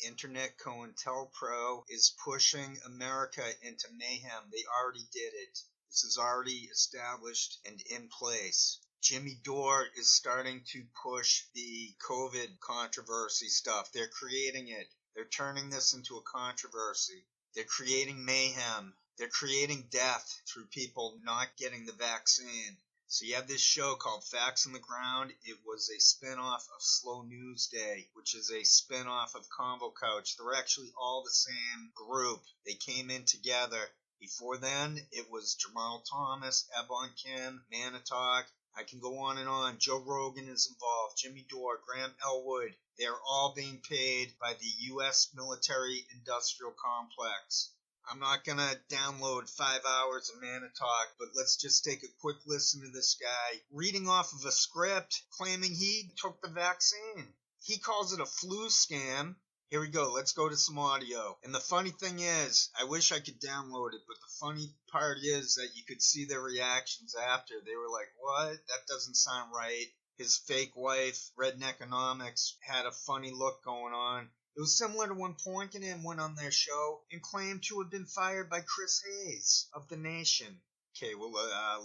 Internet COINTELPRO is pushing America into mayhem. They already did it. This is already established and in place. Jimmy Dore is starting to push the COVID controversy stuff. They're creating it. They're turning this into a controversy. They're creating mayhem. They're creating death through people not getting the vaccine. So you have this show called Facts on the Ground. It was a spin-off of Slow News Day, which is a spin-off of Convo Couch. They're actually all the same group. They came in together. Before then, it was Jamal Thomas, Ebon Kim, Manitalk. I can go on and on. Joe Rogan is involved. Jimmy Dore, Graham Elwood. They're all being paid by the U.S. military-industrial complex. I'm not going to download 5 hours of Manitalk, but let's just take a quick listen to this guy reading off of a script claiming he took the vaccine. He calls it a flu scam. Here we go. Let's go to some audio. And the funny thing is, I wish I could download it, but the funny part is that you could see their reactions after. They were like, what? That doesn't sound right. His fake wife, Redneckonomics, had a funny look going on. It was similar to when Poinkin went on their show and claimed to have been fired by Chris Hayes of The Nation. Okay, we'll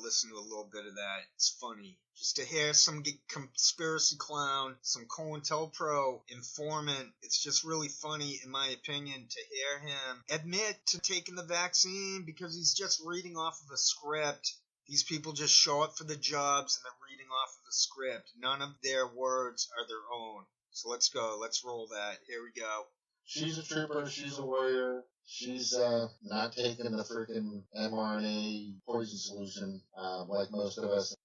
listen to a little bit of that. It's funny. Just to hear some conspiracy clown, some COINTELPRO informant, it's just really funny, in my opinion, to hear him admit to taking the vaccine because he's just reading off of a script. These people just show up for the jobs and they're reading off of the script. None of their words are their own. So let's go. Let's roll that. Here we go. She's a trooper. She's a warrior. She's not taking the freaking mRNA poison solution like most of us.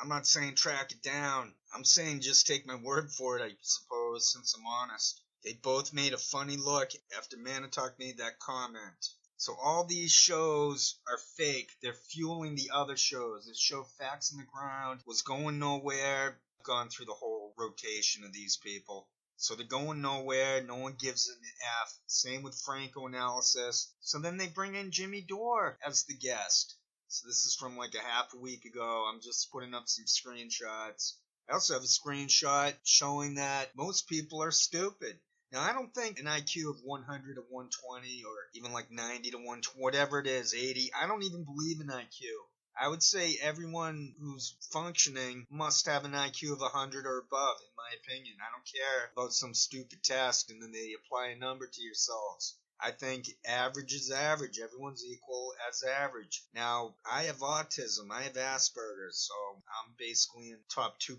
I'm not saying track it down. I'm saying just take my word for it, I suppose, since I'm honest. They both made a funny look after Manitalk made that comment. So all these shows are fake. They're fueling the other shows. This show, Facts on the Ground, was going nowhere. Gone through the whole rotation of these people. So they're going nowhere. No one gives an F. Same with Franco Analysis. So then they bring in Jimmy Dore as the guest. So this is from like a half a week ago. I'm just putting up some screenshots. I also have a screenshot showing that most people are stupid. Now, I don't think an IQ of 100 to 120 or even like 90 to 120, whatever it is, 80, I don't even believe in IQ. I would say everyone who's functioning must have an IQ of 100 or above, in my opinion. I don't care about some stupid test and then they apply a number to yourselves. I think average is average. Everyone's equal as average. Now, I have autism. I have Asperger's, so I'm basically in top 2%.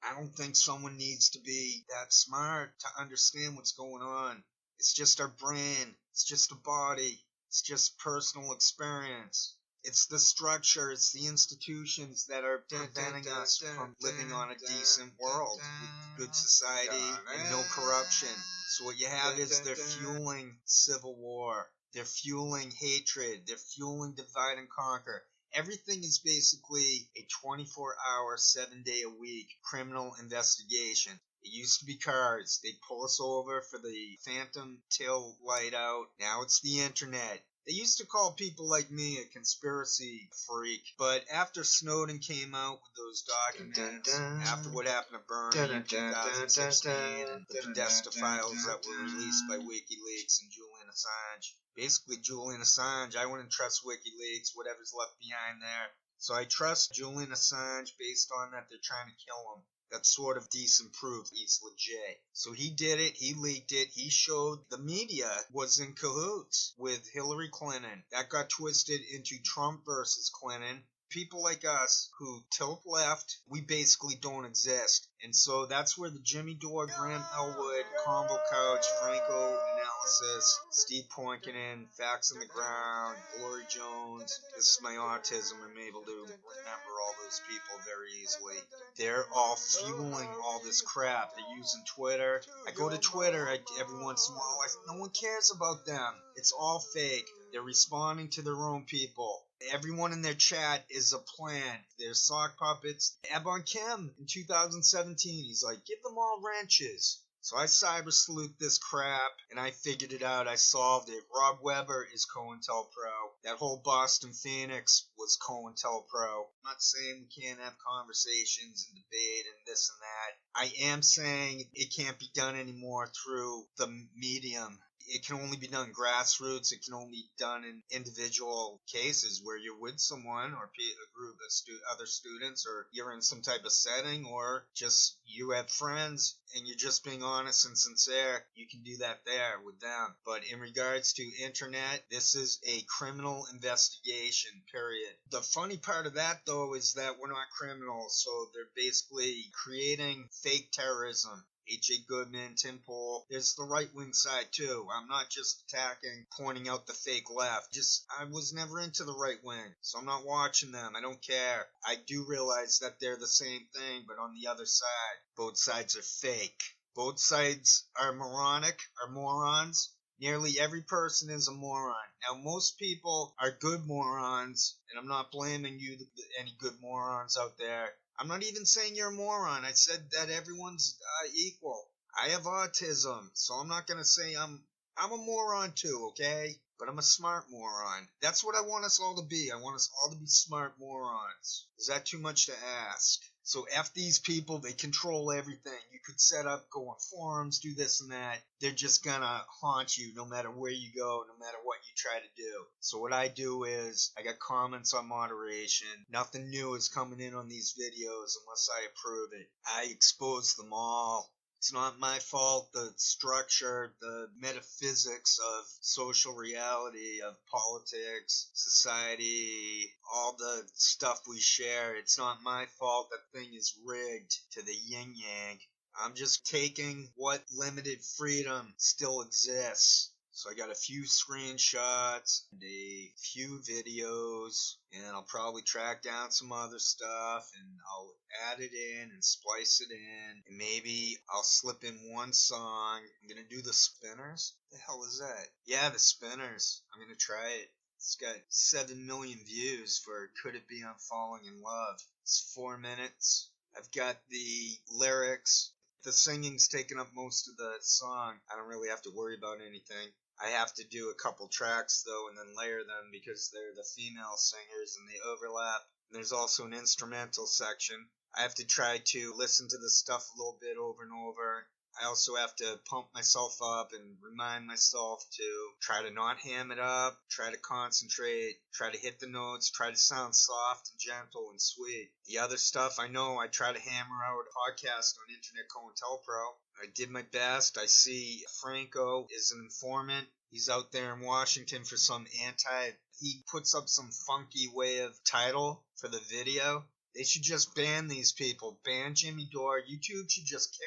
I don't think someone needs to be that smart to understand what's going on. It's just our brain. It's just a body. It's just personal experience. It's the structure, it's the institutions that are preventing us from living on a decent world with good society and no corruption. So what you have is they're fueling civil war. They're fueling hatred. They're fueling divide and conquer. Everything is basically a 24-hour, 7-day-a-week criminal investigation. It used to be cars. They'd pull us over for the phantom tail light out. Now it's the internet. They used to call people like me a conspiracy freak, but after Snowden came out with those documents, after what happened to Bernie in 2016, and the Podesta files that were released by WikiLeaks and Julian Assange, basically Julian Assange, I wouldn't trust WikiLeaks, whatever's left behind there. So I trust Julian Assange based on that they're trying to kill him. That's sort of decent proof he's legit. So he did it, he leaked it, he showed the media was in cahoots with Hillary Clinton. That got twisted into Trump versus Clinton. People like us who tilt left, we basically don't exist. And so that's where the Jimmy Dore, Graham Elwood, Convo Couch, Franco Analysis, Steve Poinkin, Facts on the Ground, Glory Jones. This is my autism. I'm able to remember all those people very easily. They're all fueling all this crap. They're using Twitter. I go to Twitter every once in a while. No one cares about them. It's all fake. They're responding to their own people. Everyone in their chat is a plant. They're sock puppets. Ebon Kim in 2017, he's like, give them all wrenches. So I cyber salute this crap, and I figured it out. I solved it. Rob Weber is COINTELPRO. That whole Boston Phoenix was COINTELPRO. I'm not saying we can't have conversations and debate and this and that. I am saying it can't be done anymore through the medium. It can only be done grassroots. It can only be done in individual cases where you're with someone or a group of other students, or you're in some type of setting, or just you have friends and you're just being honest and sincere. You can do that there with them. But in regards to internet, this is a criminal investigation, period. The funny part of that, though, is that we're not criminals, so they're basically creating fake terrorism. H.A. Goodman, Tim Pool. There's the right-wing side, too. I'm not just attacking, pointing out the fake left. I was never into the right wing, so I'm not watching them. I don't care. I do realize that they're the same thing, but on the other side, both sides are fake. Both sides are morons. Nearly every person is a moron. Now, most people are good morons, and I'm not blaming you, any good morons out there. I'm not even saying you're a moron. I said that everyone's equal. I have autism, so I'm not going to say I'm a moron too, okay? But I'm a smart moron. That's what I want us all to be. I want us all to be smart morons. Is that too much to ask? So F these people, they control everything. You could set up, go on forums, do this and that. They're just gonna haunt you no matter where you go, no matter what you try to do. So what I do is, I got comments on moderation. Nothing new is coming in on these videos unless I approve it. I expose them all. It's not my fault, the structure, the metaphysics of social reality, of politics, society, all the stuff we share. It's not my fault that thing is rigged to the yin-yang. I'm just taking what limited freedom still exists. So I got a few screenshots and a few videos, and I'll probably track down some other stuff, and I'll add it in and splice it in, and maybe I'll slip in one song. I'm gonna do the Spinners. What the hell is that? Yeah, the Spinners. I'm gonna try it. It's got 7 million views for Could It Be I'm Falling in Love. It's 4 minutes. I've got the lyrics. The singing's taking up most of the song. I don't really have to worry about anything. I have to do a couple tracks, though, and then layer them because they're the female singers and they overlap. And there's also an instrumental section. I have to try to listen to the stuff a little bit over and over. I also have to pump myself up and remind myself to try to not ham it up, try to concentrate, try to hit the notes, try to sound soft and gentle and sweet. The other stuff, I know I try to hammer out a podcast on Internet COINTELPRO. I did my best. I see Franco is an informant. He's out there in Washington for some he puts up some funky way of title for the video. They should just ban these people. Ban Jimmy Dore. YouTube should just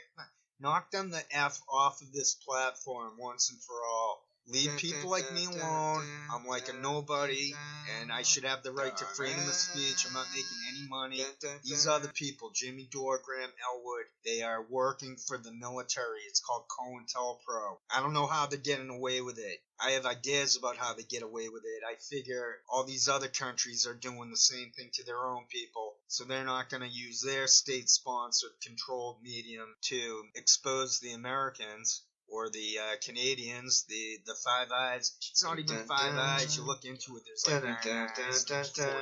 knock them the F off of this platform once and for all. Leave people like me alone. I'm like a nobody, and I should have the right to freedom of speech. I'm not making any money. These other people, Jimmy Dore, Graham Elwood, they are working for the military. It's called COINTELPRO. I don't know how they're getting away with it. I have ideas about how they get away with it. I figure all these other countries are doing the same thing to their own people, so they're not going to use their state-sponsored controlled medium to expose the Americans. Or the Canadians, the Five Eyes. It's not even Five Eyes. You look into it, there's like 9 eyes, 14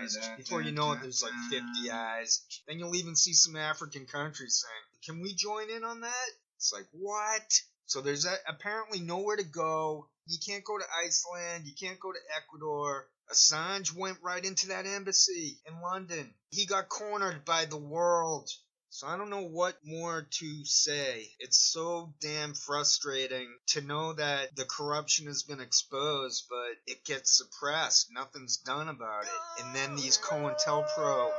eyes. Before you know it, there's like 50 eyes. Then you'll even see some African countries saying, can we join in on that? It's like, what? So there's apparently nowhere to go. You can't go to Iceland. You can't go to Ecuador. Assange went right into that embassy in London. He got cornered by the world. So I don't know what more to say. It's so damn frustrating to know that the corruption has been exposed, but it gets suppressed. Nothing's done about it. And then these COINTELPRO,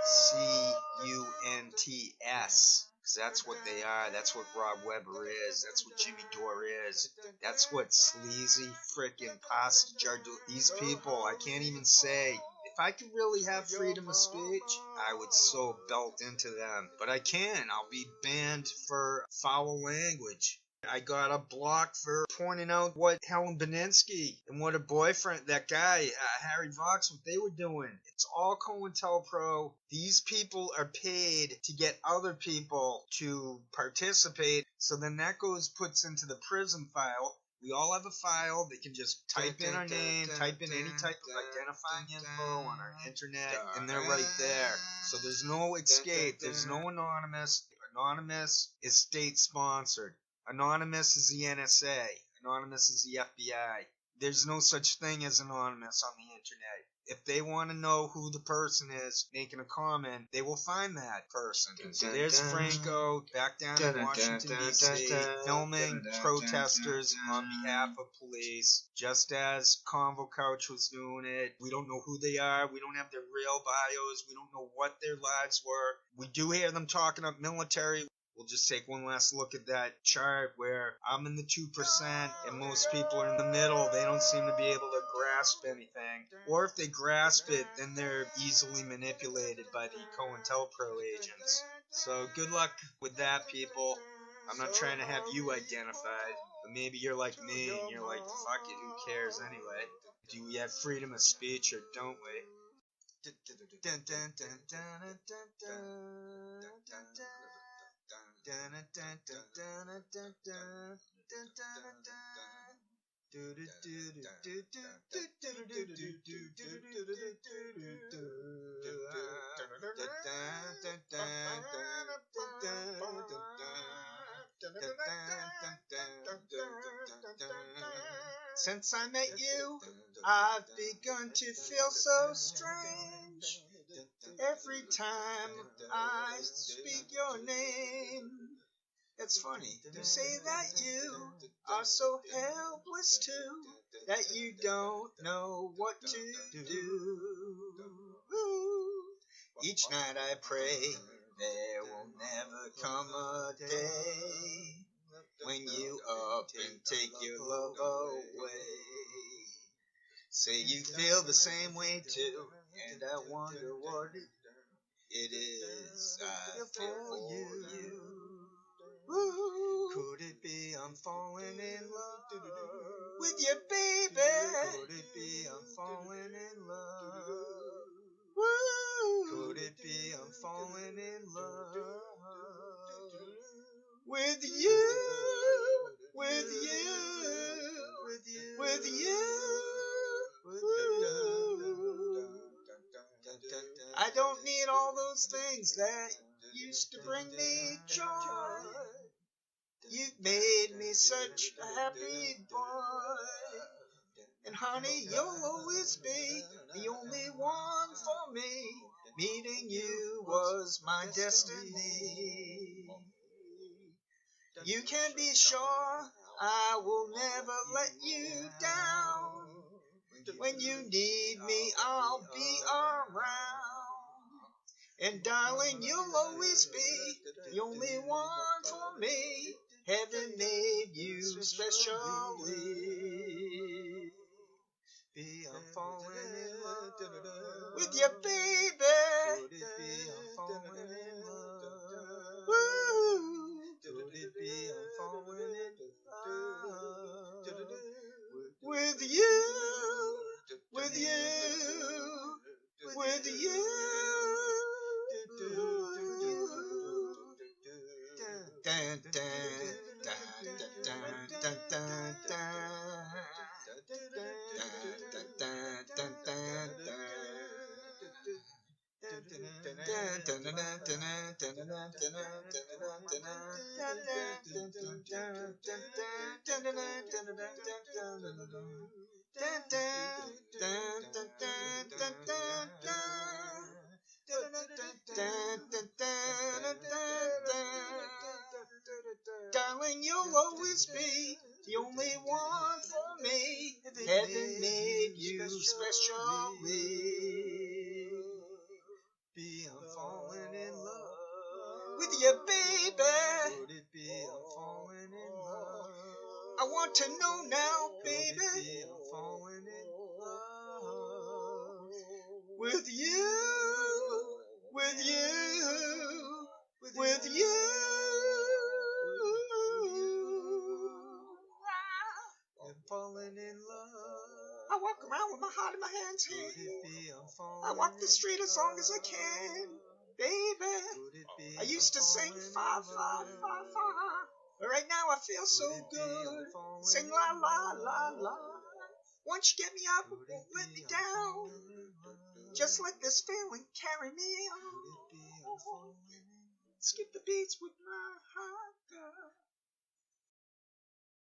CUNTS. Because that's what they are. That's what Rob Weber is. That's what Jimmy Dore is. That's what sleazy frickin' pasta jar do. These people, I can't even say. If I could really have freedom of speech, I would so belt into them. But I can't. I'll be banned for foul language. I got a block for pointing out what Helen Beninsky and what her boyfriend, that guy, Harry Vox, what they were doing. It's all COINTELPRO. These people are paid to get other people to participate. So then that puts into the prison file. We all have a file. They can just type in our name, type in any type of identifying info on our internet, and they're right there. So there's no escape. There's no anonymous. Anonymous is state-sponsored. Anonymous is the NSA. Anonymous is the FBI. There's no such thing as anonymous on the internet. If they want to know who the person is making a comment, they will find that person. So there's Franco back down in Washington, D.C., filming protesters on behalf of police, just as Convo Couch was doing it. We don't know who they are. We don't have their real bios. We don't know what their lives were. We do hear them talking up military. We'll just take one last look at that chart where I'm in the 2% and most people are in the middle. They don't seem to be able to grasp anything. Or if they grasp it, then they're easily manipulated by the COINTELPRO agents. So good luck with that, people. I'm not trying to have you identified, but maybe you're like me and you're like, fuck it, who cares anyway? Do we have freedom of speech or don't we? Since I met you, I've begun to feel so strange. Every time I speak your name, it's funny, you say that you are so helpless too, that you don't know what to do. Each night I pray, there will never come a day when you up and take your love away. Say you feel the same way too, and I wonder what it is I feel for you. Could it be I'm falling in love with you, baby? Could it be I'm falling in love? Could it be I'm falling in love with you? With you? With you? I don't need all those things that used to bring me joy. You've made me such a happy boy. And honey, you'll always be the only one for me. Meeting you was my destiny. You can be sure I will never let you down. When you need me, I'll be around. And darling, you'll always be the only one for me. Heaven made you specially. I'm falling in love with you, baby. Could it be I'm falling in love? Woo! Could it be I'm falling in love with you? With you? With you? Dun, dun, dun, dun, dun, dun, darling, you'll always be the only one for me. Heaven made you specially. I'm falling in love with you, baby. Would it be I'm falling in love? I want to know now, baby. I'm falling in love with you, with you, with you. I'm falling in love. I walk around with my heart in my hands. I walk the street as long as I can, baby. I used to sing fa fa fa fa But right now I feel so good. Sing la la la la. Once you get me up, it won't let me down. Just let this feeling carry me on. Skip the beats with my heart, girl.